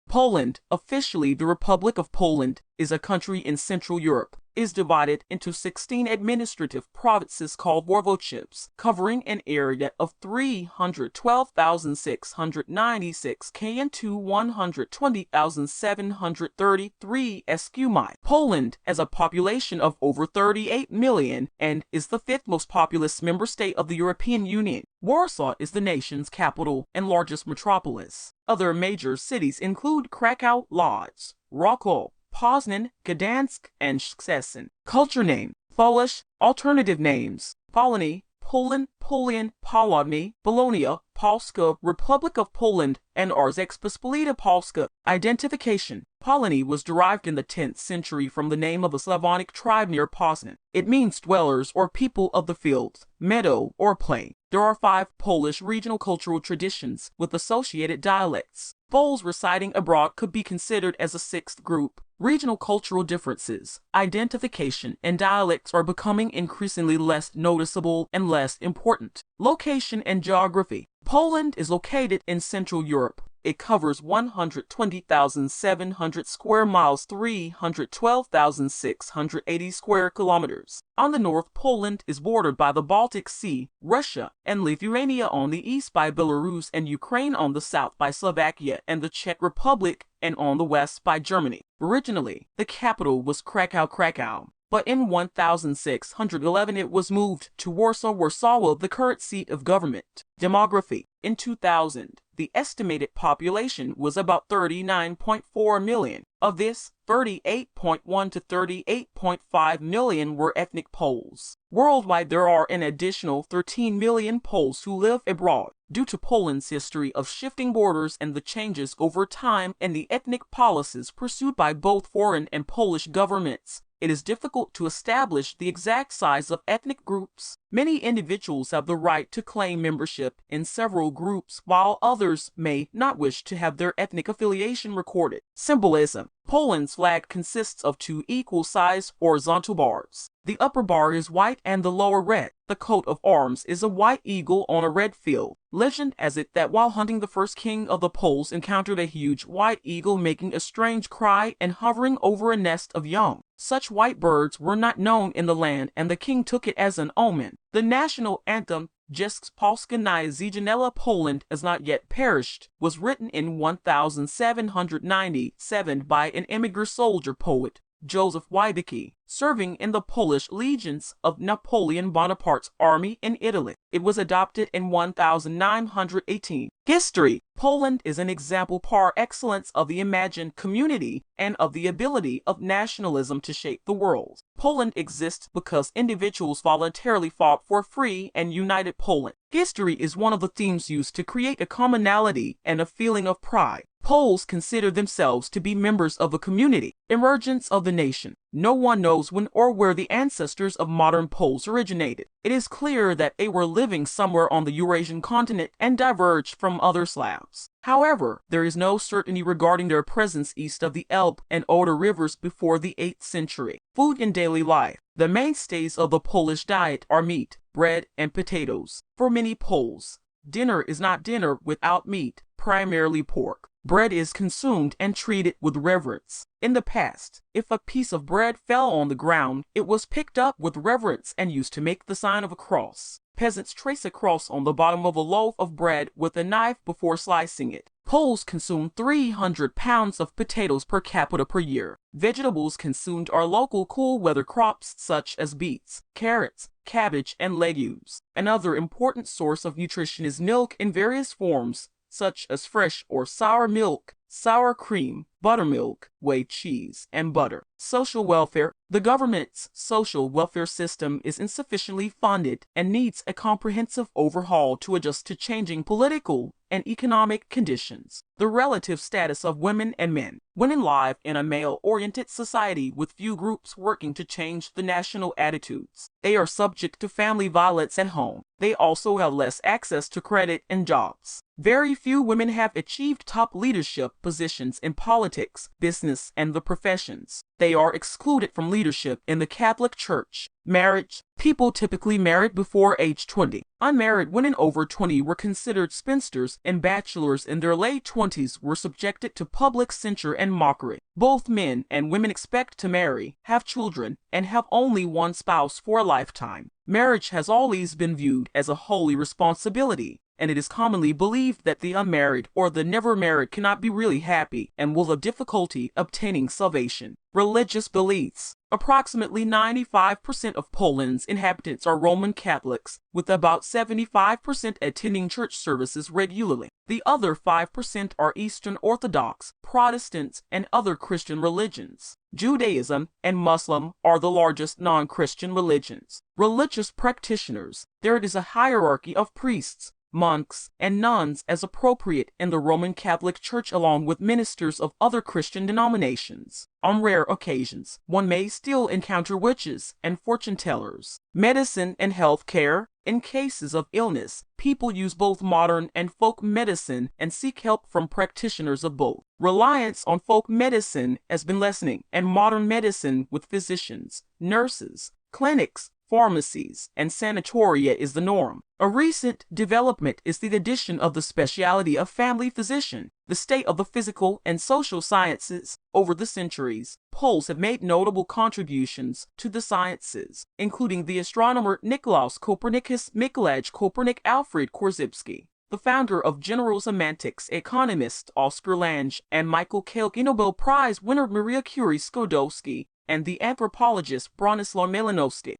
Poland, officially the Republic of Poland, is a country in Central Europe. Is divided into 16 administrative provinces called voivodeships, covering an area of 312,696 km to 120,733 sq mi. Poland has a population of over 38 million and is the fifth most populous member state of the European Union. Warsaw is the nation's capital and largest metropolis. Other major cities include Krakow, Lodz, Wrocław, Poznan, Gdansk, and Szczecin. Culture name: Polish. Alternative names: Polony, Polan, Polian, Polodny, Polonia, Polska, Republic of Poland, and Rzeczpospolita Polska. Identification: Polony was derived in the 10th century from the name of a Slavonic tribe near Poznan. It means dwellers or people of the fields, meadow, or plain. There are 5 Polish regional cultural traditions with associated dialects. Poles residing abroad could be considered as a 6th group. Regional cultural differences, identification, and dialects are becoming increasingly less noticeable and less important. Location and geography. Poland is located in Central Europe. It covers 120,700 square miles, 312,680 square kilometers. On the north, Poland is bordered by the Baltic Sea, Russia, and Lithuania on the east by Belarus and Ukraine, on the south by Slovakia and the Czech Republic, and on the west by Germany. Originally, the capital was Krakow, but in 1611 it was moved to Warsaw, the current seat of government. Demography. In 2000, the estimated population was about 39.4 million. Of this, 38.1 to 38.5 million were ethnic Poles. Worldwide, there are an additional 13 million Poles who live abroad. Due to Poland's history of shifting borders and the changes over time and the ethnic policies pursued by both foreign and Polish governments, it is difficult to establish the exact size of ethnic groups. Many individuals have the right to claim membership in several groups, while others may not wish to have their ethnic affiliation recorded. Symbolism. Poland's flag consists of 2 equal-sized horizontal bars. The upper bar is white and the lower red. The coat of arms is a white eagle on a red field. Legend has it that while hunting, the first king of the Poles encountered a huge white eagle making a strange cry and hovering over a nest of young. Such white birds were not known in the land, and the king took it as an omen. The national anthem, Dziecko Polskie nie zginęło, Poland has not yet perished, was written in 1797 by an immigrant soldier poet, Joseph Wybicki, serving in the Polish legions of Napoleon Bonaparte's army in Italy. It was adopted in 1918. History. Poland is an example par excellence of the imagined community and of the ability of nationalism to shape the world. Poland exists because individuals voluntarily fought for free and united Poland. History is one of the themes used to create a commonality and a feeling of pride. Poles consider themselves to be members of a community. Emergence of the nation. No one knows when or where the ancestors of modern Poles originated. It is clear that they were living somewhere on the Eurasian continent and diverged from other Slavs. However, there is no certainty regarding their presence east of the Elbe and Oder rivers before the 8th century. Food in daily life. The mainstays of the Polish diet are meat, bread, and potatoes. For many Poles, dinner is not dinner without meat, primarily pork. Bread is consumed and treated with reverence. In the past, if a piece of bread fell on the ground, it was picked up with reverence and used to make the sign of a cross. Peasants trace a cross on the bottom of a loaf of bread with a knife before slicing it. Poles consume 300 pounds of potatoes per capita per year. Vegetables consumed are local cool weather crops such as beets, carrots, cabbage, and legumes. Another important source of nutrition is milk in various forms, such as fresh or sour milk, sour cream, buttermilk, whey cheese, and butter. Social welfare. The government's social welfare system is insufficiently funded and needs a comprehensive overhaul to adjust to changing political and economic conditions. The relative status of women and men. Women live in a male-oriented society with few groups working to change the national attitudes. They are subject to family violence at home. They also have less access to credit and jobs. Very few women have achieved top leadership positions in politics, business, and the professions. They are excluded from leadership in the Catholic Church. Marriage. People typically married before age 20. Unmarried women over 20 were considered spinsters, and bachelors in their late 20s 1920s were subjected to public censure and mockery. Both men and women expect to marry, have children, and have only one spouse for a lifetime. Marriage has always been viewed as a holy responsibility, and it is commonly believed that the unmarried or the never married cannot be really happy and will have difficulty obtaining salvation. Religious beliefs. Approximately 95% of Poland's inhabitants are Roman Catholics, with about 75% attending church services regularly. The other 5% are Eastern Orthodox, Protestants, and other Christian religions. Judaism and Muslim are the largest non-Christian religions. Religious practitioners. There is a hierarchy of priests, monks, and nuns as appropriate in the Roman Catholic Church, along with ministers of other Christian denominations. On rare occasions, one may still encounter witches and fortune tellers. Medicine and health care. In cases of illness, people use both modern and folk medicine and seek help from practitioners of both. Reliance on folk medicine has been lessening, and modern medicine with physicians, nurses, clinics, pharmacies, and sanatoria is the norm. A recent development is the addition of the specialty of family physician. The state of the physical and social sciences. Over the centuries, Poles have made notable contributions to the sciences, including the astronomer Nicolaus Copernicus, Mikołaj Kopernik, Alfred Korzybski, the founder of general semantics, economist Oscar Lange, and Michael Kielke, Nobel Prize winner Maria Curie Skłodowska, and the anthropologist Bronislaw Malinowski.